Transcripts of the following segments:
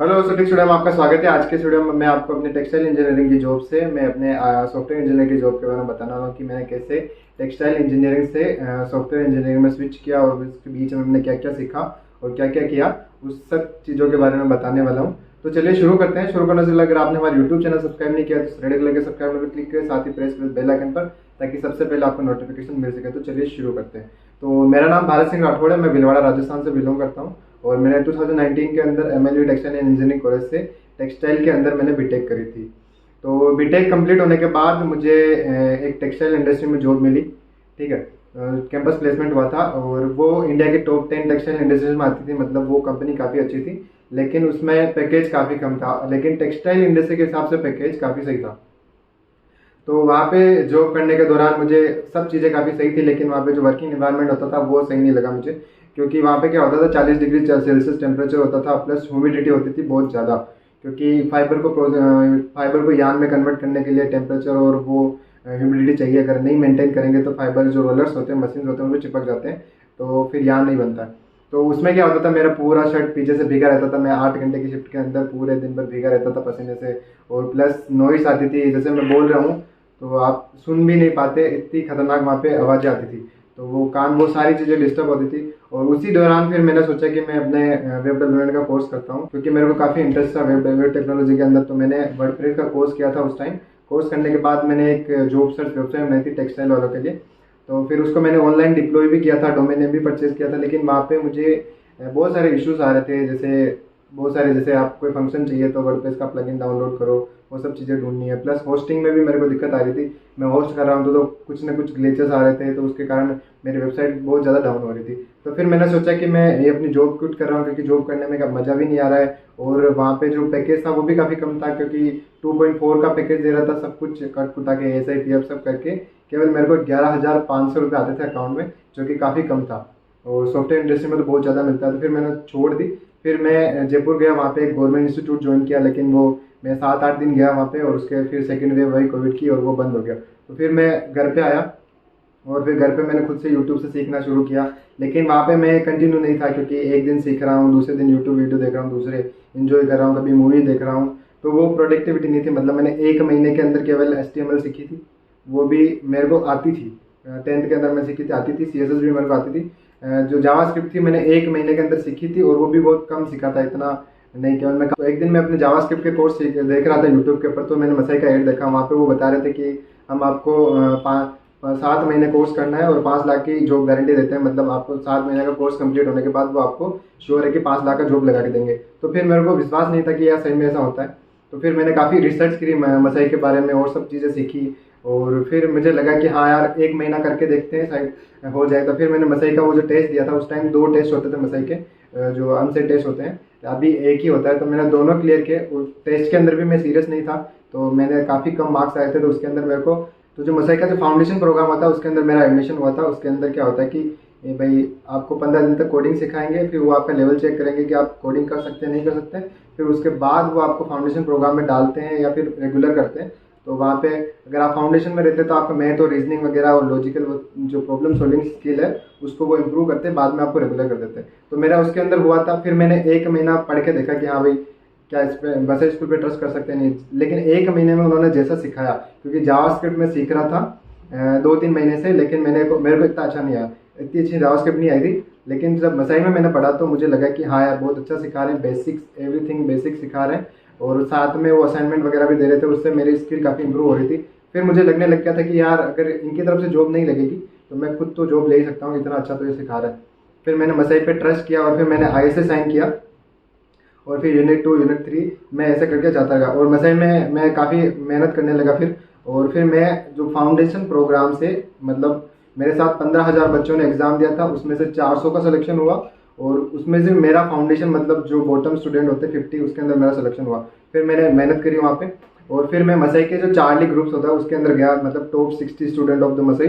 Hello सटीक studio में आपका स्वागत है। आज के स्टूडियो में मैं आपको अपने टेक्सटाइल इंजीनियरिंग की जॉब से मैं अपने सॉफ्टवेयर इंजीनियर की जॉब के बारे में बताने वाला हूँ कि मैंने कैसे टेक्सटाइल इंजीनियरिंग से सॉफ्टवेयर इंजीनियरिंग में स्विच किया और इसके बीच में मैंने क्या क्या सीखा और क्या क्या किया, उस सब चीज़ों के बारे में बताने वाला हूँ। तो चलिए शुरू करते हैं। शुरू करने से पहले अगर आपने हमारा यूट्यूब चैनल सब्सक्राइब नहीं किया तो रेड कलर के सब्सक्राइब पर क्लिक करें, साथ ही प्रेस करें बेल आइकन पर ताकि सबसे पहले आपको नोटिफिकेशन मिल सके। तो चलिए शुरू करते हैं। तो मेरा नाम भारत सिंह राठौड़ है, मैं भीलवाड़ा राजस्थान से बिलोंग करता हूँ और मैंने 2019 के अंदर MLV textile and engineering college से टेक्सटाइल के अंदर मैंने बीटेक करी थी। तो बीटेक कंप्लीट होने के बाद मुझे एक टेक्सटाइल इंडस्ट्री में जॉब मिली। ठीक है, कैंपस प्लेसमेंट हुआ था और वो इंडिया के टॉप 10 टेक्सटाइल इंडस्ट्रीज में आती थी। मतलब वो कंपनी काफ़ी अच्छी थी लेकिन उसमें पैकेज काफ़ी कम था, लेकिन टेक्सटाइल इंडस्ट्री के हिसाब से पैकेज काफ़ी सही था। तो वहाँ पे जॉब करने के दौरान मुझे सब चीज़ें काफ़ी सही थी, लेकिन वहाँ पे जो वर्किंग एनवायरनमेंट होता था वो सही नहीं लगा मुझे। क्योंकि वहाँ पे क्या होता था, 40 डिग्री सेल्सियस टेम्परेचर होता था, प्लस ह्यूमिडिटी होती थी बहुत ज़्यादा। क्योंकि फाइबर को यार्न में कन्वर्ट करने के लिए टेम्परेचर और वो ह्यूमिडिटी चाहिए। अगर नहीं मेंटेन करेंगे तो फाइबर जो रोलर्स होते हैं, मशीन होते हैं, वो चिपक जाते हैं, तो फिर यार्न नहीं बनता है। तो उसमें क्या होता था, मेरा पूरा शर्ट पीछे से भीगा रहता था। मैं 8 घंटे की शिफ्ट के अंदर पूरे दिन भर भीगा रहता था पसीने से। और प्लस नॉइस आती थी, जैसे मैं बोल रहा हूँ तो आप सुन भी नहीं पाते, इतनी खतरनाक वहाँ पे आवाज़ें आती थी। तो वो कान, वो सारी चीज़ें डिस्टर्ब होती थी। और उसी दौरान फिर मैंने सोचा कि मैं अपने वेब डेवलपमेंट का कोर्स करता हूँ, क्योंकि मेरे को काफ़ी इंटरेस्ट था वेब टेक्नोलॉजी के अंदर। तो मैंने वर्डप्रेस का कोर्स किया था उस टाइम। कोर्स करने के बाद मैंने एक जॉब सर्च वेबसाइट बनाई थी टेक्सटाइल वालों के लिए। तो फिर उसको मैंने ऑनलाइन डिप्लॉय भी किया था, डोमेन नेम भी परचेज किया था। लेकिन वहाँ पे मुझे बहुत सारे इश्यूज आ रहे थे। जैसे आप कोई फंक्शन चाहिए तो वर्डप्रेस का प्लगइन डाउनलोड करो, वो सब चीज़ें ढूंढनी है। प्लस होस्टिंग में भी मेरे को दिक्कत आ रही थी। मैं होस्ट कर रहा हूँ तो कुछ ना कुछ ग्लिचेस आ रहे थे, तो उसके कारण मेरी वेबसाइट बहुत ज़्यादा डाउन हो रही थी। तो फिर मैंने सोचा कि मैं ये अपनी जॉब क्विट कर रहा हूँ, क्योंकि जॉब करने में का मज़ा भी नहीं आ रहा है। और वहाँ पे जो पैकेज था वो भी काफ़ी कम था, क्योंकि 2.4 का पैकेज दे रहा था, सब कुछ कट कुटा के एस आई पी एफ सब करके केवल मेरे को 11,500 रुपये आते थे अकाउंट में, जो कि काफ़ी कम था। और सॉफ्टवेयर इंडस्ट्री में तो बहुत ज़्यादा मिलता है। तो फिर मैंने छोड़ दी। फिर मैं जयपुर गया, वहाँ पे एक गवर्नमेंट इंस्टीट्यूट ज्वाइन किया, लेकिन वो मैं 7-8 दिन गया वहाँ पे और उसके फिर सेकंड वेव वही कोविड की और वो बंद हो गया। तो फिर मैं घर पे आया और फिर घर पे मैंने खुद से यूट्यूब से सीखना शुरू किया। लेकिन वहाँ पे मैं कंटिन्यू नहीं था, क्योंकि एक दिन सीख रहा हूँ, दूसरे दिन यूट्यूब वीडियो देख रहा हूँ, दूसरे इन्जॉय कर रहा हूँ, कभी मूवी देख रहा हूँ। तो वो प्रोडक्टिविटी नहीं थी। मतलब मैंने 1 महीने के अंदर केवल HTML सीखी थी, वो भी मेरे को आती थी। 10th के अंदर मैं सीखी थी, आती थी। CSS भी मेरे को आती थी। जो जावास्क्रिप्ट थी मैंने 1 महीने के अंदर सीखी थी, और वो भी बहुत कम सीखा था, इतना नहीं। केवल मैं तो एक दिन मैं अपने जावास्क्रिप्ट के कोर्स देख रहा था यूट्यूब के ऊपर। तो मैंने मसाई का ऐड देखा, वहाँ पे वो बता रहे थे कि हम आपको 7 महीने कोर्स करना है और 5 लाख की जॉब गारंटी देते हैं। मतलब आपको 7 महीने का कोर्स कंप्लीट होने के बाद वो आपको श्योर है कि 5 लाख का जॉब लगा के देंगे। तो फिर मेरे को विश्वास नहीं था कि यार सही में ऐसा होता है। तो फिर मैंने काफ़ी रिसर्च करी मसाई के बारे में और सब चीज़ें सीखी। और फिर मुझे लगा कि हाँ यार, 1 महीना करके देखते हैं, शायद हो जाए। तो फिर मैंने मसाई का वो जो टेस्ट दिया था, उस टाइम 2 टेस्ट होते थे मसाई के, जो अनसेट टेस्ट होते हैं। अभी एक ही होता है। तो मैंने दोनों क्लियर किए। उस टेस्ट के अंदर भी मैं सीरियस नहीं था, तो मैंने काफ़ी कम मार्क्स आए थे। तो उसके अंदर मेरे को, तो जो मसाई का जो फाउंडेशन प्रोग्राम होता है उसके अंदर मेरा एडमिशन हुआ था। उसके अंदर क्या होता है कि भाई आपको 15 दिन तक कोडिंग सिखाएंगे, फिर वो आपका लेवल चेक करेंगे कि आप कोडिंग कर सकते हैं नहीं कर सकते। फिर उसके बाद वो आपको फाउंडेशन प्रोग्राम में डालते हैं या फिर रेगुलर करते हैं। तो वहाँ पे अगर आप फाउंडेशन में रहते हैं तो आपका मैथ और रीजनिंग वगैरह और लॉजिकल जो प्रॉब्लम सॉल्विंग स्किल है उसको वो इम्प्रूव करते हैं, बाद में आपको रेगुलर कर देते हैं। तो मेरा उसके अंदर हुआ था। फिर मैंने 1 महीना पढ़ के देखा कि हाँ भाई, क्या इस पे वैसे स्कूल पे ट्रस्ट कर सकते हैं नहीं। लेकिन 1 महीने में उन्होंने जैसा सिखाया, क्योंकि जावास्क्रिप्ट में सीख रहा था 2-3 महीने से, लेकिन मेरे को इतना अच्छा नहीं आया, इतनी अच्छी जावास्क्रिप्ट नहीं आई थी। लेकिन जब मसाई में मैंने पढ़ा तो मुझे लगा कि हाँ यार, बहुत अच्छा सिखा रहे हैं, बेसिक्स एवरीथिंग बेसिक सिखा रहे हैं। और साथ में वो असाइनमेंट वगैरह भी दे रहे थे, उससे मेरी स्किल काफ़ी इंप्रूव हो रही थी। फिर मुझे लगने लग गया था कि यार, अगर इनकी तरफ से जॉब नहीं लगेगी तो मैं खुद तो जॉब ले ही सकता हूँ, इतना अच्छा तो ये सिखा रहा है। फिर मैंने मसाई पे ट्रस्ट किया और फिर मैंने ISA साइन किया। और फिर यूनिट 2 यूनिट 3 मैं ऐसे करके जाता रहा। और मसाई में मैं काफ़ी मेहनत करने लगा फिर। और फिर मैं जो फाउंडेशन प्रोग्राम से, मतलब मेरे साथ 15,000 बच्चों ने एग्ज़ाम दिया था, उसमें से 400 का सिलेक्शन हुआ। और उसमें से मेरा फाउंडेशन, मतलब जो बॉटम स्टूडेंट होते 50, उसके अंदर मेरा सिलेक्शन हुआ। फिर मैंने मेहनत करी वहाँ पे। और फिर मैं मसाई के जो चार्ली ग्रुप्स होता है उसके अंदर गया, मतलब टॉप 60 स्टूडेंट ऑफ द मसाई,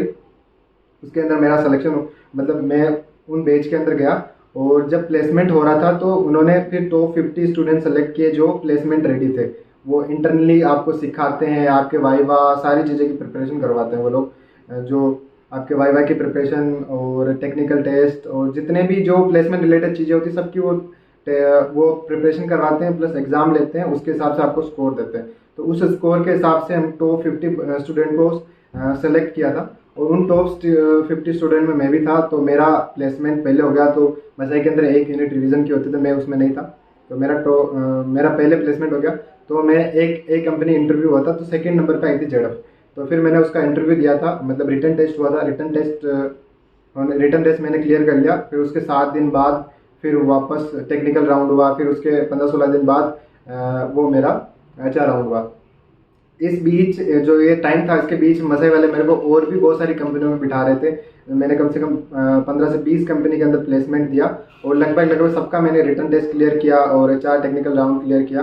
उसके अंदर मेरा सिलेक्शन हो, मतलब मैं उन बैच के अंदर गया। और जब प्लेसमेंट हो रहा था तो उन्होंने फिर टॉप 50 स्टूडेंट सेलेक्ट किए जो प्लेसमेंट रेडी थे। वो इंटरनली आपको सिखाते हैं, आपके वाइवा सारी चीज़ें की प्रिपरेशन करवाते हैं वो लोग। जो आपके वाइवा की प्रिपरेशन और टेक्निकल टेस्ट और जितने भी जो प्लेसमेंट रिलेटेड चीज़ें होती सबकी वो वो प्रिपरेशन करवाते हैं प्लस एग्ज़ाम लेते हैं, उसके हिसाब से आपको स्कोर देते हैं। तो उस स्कोर के हिसाब से हम टॉप 50 स्टूडेंट को सेलेक्ट किया था और उन टॉप 50 स्टूडेंट में मैं भी था। तो मेरा प्लेसमेंट पहले हो गया। तो मसाई के अंदर एक यूनिट रिवीजन की होती थी, मैं उसमें नहीं था, तो मेरा पहले प्लेसमेंट हो गया। तो मैं एक कंपनी इंटरव्यू हुआ था, तो सेकंड नंबर पे आई थी जेडफ। तो फिर मैंने उसका इंटरव्यू दिया था, मतलब रिटन टेस्ट हुआ था। रिटन टेस्ट मैंने क्लियर कर लिया। फिर उसके 7 दिन बाद फिर वापस टेक्निकल राउंड हुआ। फिर उसके 15-16 दिन बाद वो मेरा HR राउंड हुआ। इस बीच जो ये टाइम था, इसके बीच मसाई वाले मेरे को और भी बहुत सारी कंपनियों में बिठा रहे थे। मैंने कम से कम 15 से 20 कंपनी के अंदर प्लेसमेंट दिया और लगभग सबका मैंने रिटन टेस्ट क्लियर किया और HR टेक्निकल राउंड क्लियर किया,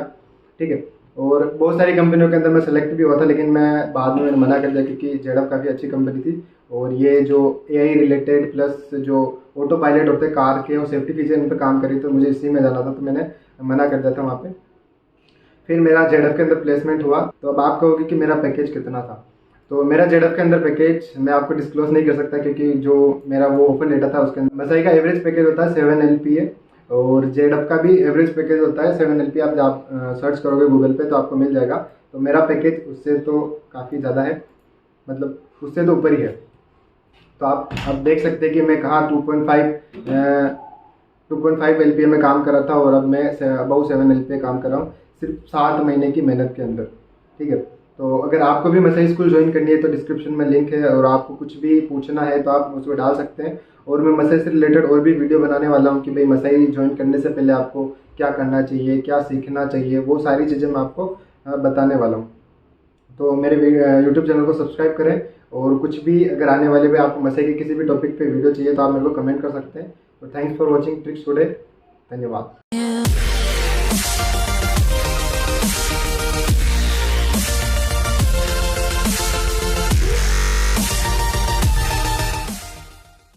ठीक है। और बहुत सारी कंपनियों के अंदर मैं सेलेक्ट भी हुआ था, लेकिन मैं बाद में मैंने मना कर दिया क्योंकि जेडअप काफ़ी अच्छी कंपनी थी और ये जो AI रिलेटेड प्लस जो ऑटो पायलट होते हैं कार के और सेफ्टी फीचर इन पर काम करी, तो मुझे इसी में जाना था, तो मैंने मना कर दिया था वहाँ पे। फिर मेरा जेडएफ के अंदर प्लेसमेंट हुआ। तो अब आप कहोगे कि मेरा पैकेज कितना था। तो मेरा जेडएफ के अंदर पैकेज मैं आपको डिस्क्लोज नहीं कर सकता क्योंकि जो मेरा वो ऑफर लेटर था उसके अंदर मसाई का एवरेज पैकेज होता है 7 LPA और जेडएफ का भी एवरेज पैकेज होता है 7 LPA। आप जब सर्च करोगे गूगल पे तो आपको मिल जाएगा। तो मेरा पैकेज उससे तो काफ़ी ज़्यादा है, मतलब उससे तो ऊपर ही है। तो आप अब देख सकते हैं कि मैं कहाँ 2.5 LPA में काम कर रहा था और अब मैं अबाउ 7 LPA काम कर रहा हूँ सिर्फ 7 महीने की मेहनत के अंदर, ठीक है। तो अगर आपको भी मसाई स्कूल ज्वाइन करनी है तो डिस्क्रिप्शन में लिंक है और आपको कुछ भी पूछना है तो आप उसमें डाल सकते हैं। और मैं मसाई से रिलेटेड और भी वीडियो बनाने वाला हूँ कि भाई मसाई ज्वाइन करने से पहले आपको क्या करना चाहिए, क्या सीखना चाहिए, वो सारी चीज़ें मैं आपको बताने वाला हूँ। तो मेरे यूट्यूब चैनल को सब्सक्राइब करें और कुछ भी अगर आने वाले में आपको मसाई के किसी भी टॉपिक पे वीडियो चाहिए तो आप मेरे को कमेंट कर सकते हैं। तो thanks for watching tricks today. धन्यवाद।